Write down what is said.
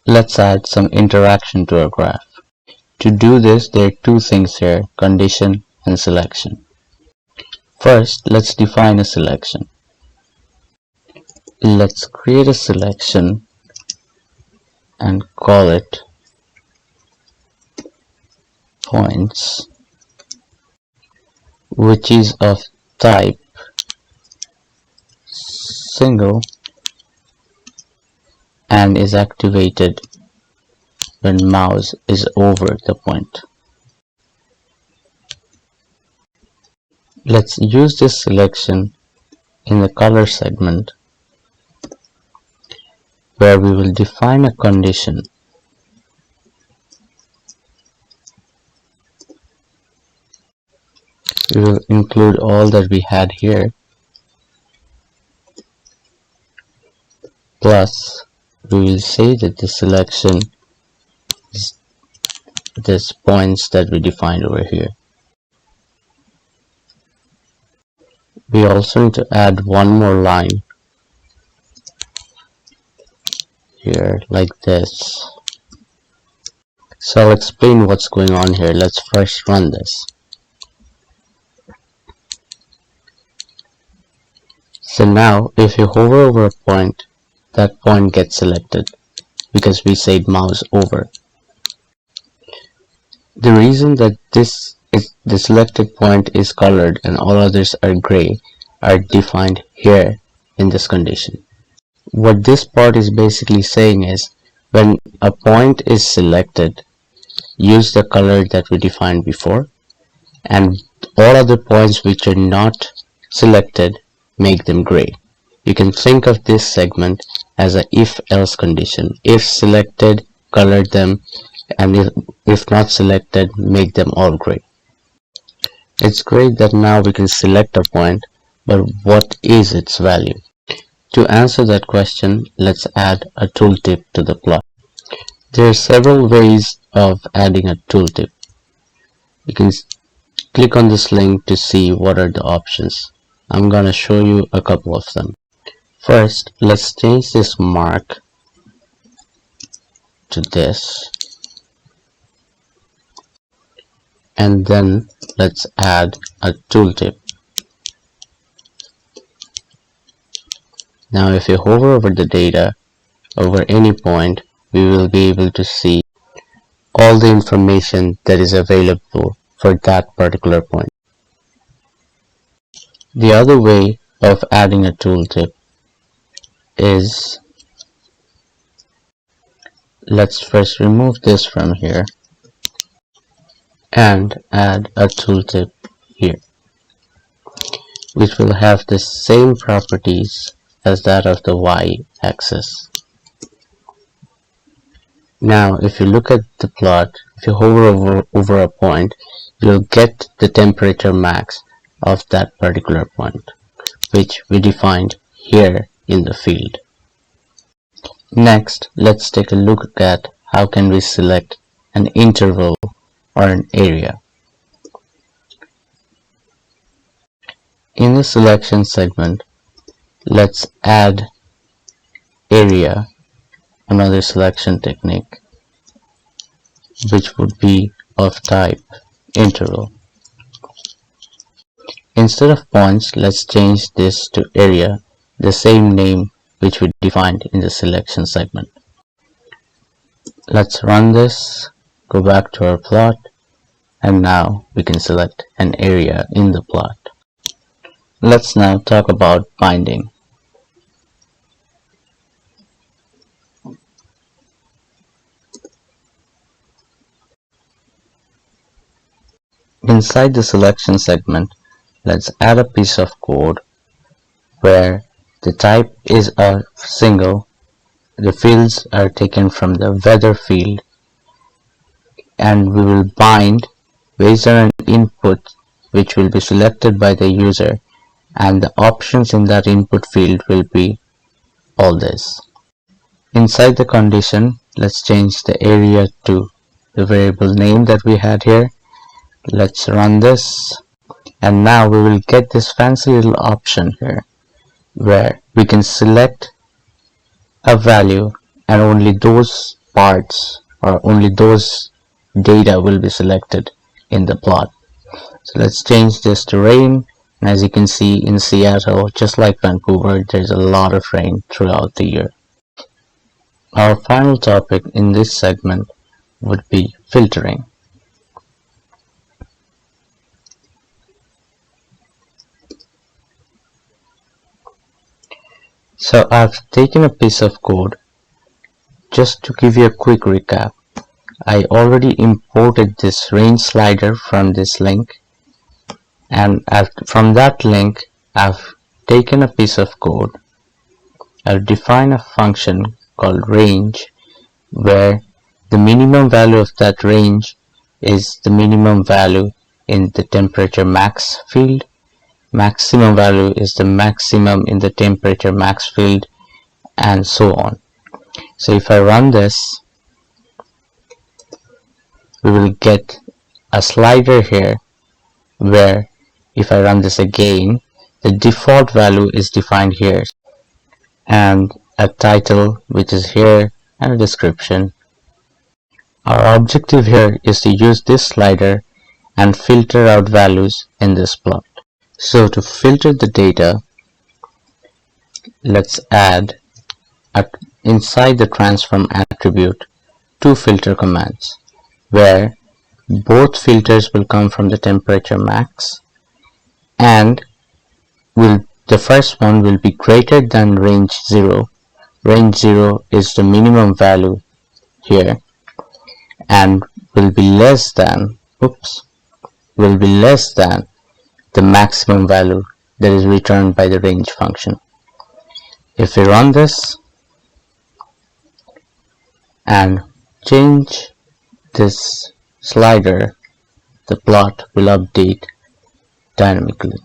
Let's add some interaction to our graph. To do this, there are two things here, condition and selection. First, let's define a selection. Let's create a selection and call it points, which is of type single and is activated when mouse is over the point. Let's use this selection in the color segment, where we will define a condition. We will include all that we had here, plus we will say that the selection is this points that we defined over here. We also need to add one more line here like this. So I'll explain what's going on here. Let's first run this. So now if you hover over a point, that point gets selected because we said mouse over. The reason that the selected point is colored and all others are gray are defined here in this condition. What this part is basically saying is, when a point is selected, use the color that we defined before, and all other points which are not selected, make them gray. You can think of this segment as a if-else condition. If selected, color them, and if not selected, make them all gray. It's great that now we can select a point, but what is its value? To answer that question, let's add a tooltip to the plot. There are several ways of adding a tooltip. You can click on this link to see what are the options. I'm going to show you a couple of them. First, let's change this mark to this, and then let's add a tooltip. Now if you hover over the data over any point, we will be able to see all the information that is available for that particular point. The other way of adding a tooltip is, let's first remove this from here and add a tooltip here, which will have the same properties as that of the y-axis. Now if you look at the plot, if you hover over a point, you'll get the temperature max of that particular point, which we defined here in the field. Next, let's take a look at how can we select an interval or an area. In the selection segment, let's add area, another selection technique, which would be of type interval. Instead of points, let's change this to area, the same name which we defined in the selection segment. Let's run this, go back to our plot, and now we can select an area in the plot. Let's now talk about binding. Inside the selection segment, let's add a piece of code where the type is a single, the fields are taken from the weather field, and we will bind based on an input which will be selected by the user, and the options in that input field will be all this. Inside the condition, let's change the area to the variable name that we had here. Let's run this, and now we will get this fancy little option here where we can select a value and only those parts or only those data will be selected in the plot. So let's change this to rain. And as you can see, in Seattle, just like Vancouver, there's a lot of rain throughout the year. Our final topic in this segment would be filtering. So I've taken a piece of code. Just to give you a quick recap, I already imported this range slider from this link, and from that link I've taken a piece of code. I've defined a function called range, where the minimum value of that range is the minimum value in the temperature max field, maximum value is the maximum in the temperature max field, and so on. So if I run this, we will get a slider here where if I run this again, the default value is defined here, and a title which is here, and a description. Our objective here is to use this slider and filter out values in this plot. So to filter the data, let's add inside the transform attribute two filter commands, where both filters will come from the temperature max, and the first one will be greater than range 0. Range 0 is the minimum value here, and will be less than the maximum value that is returned by the range function. If we run this and change this slider, the plot will update dynamically.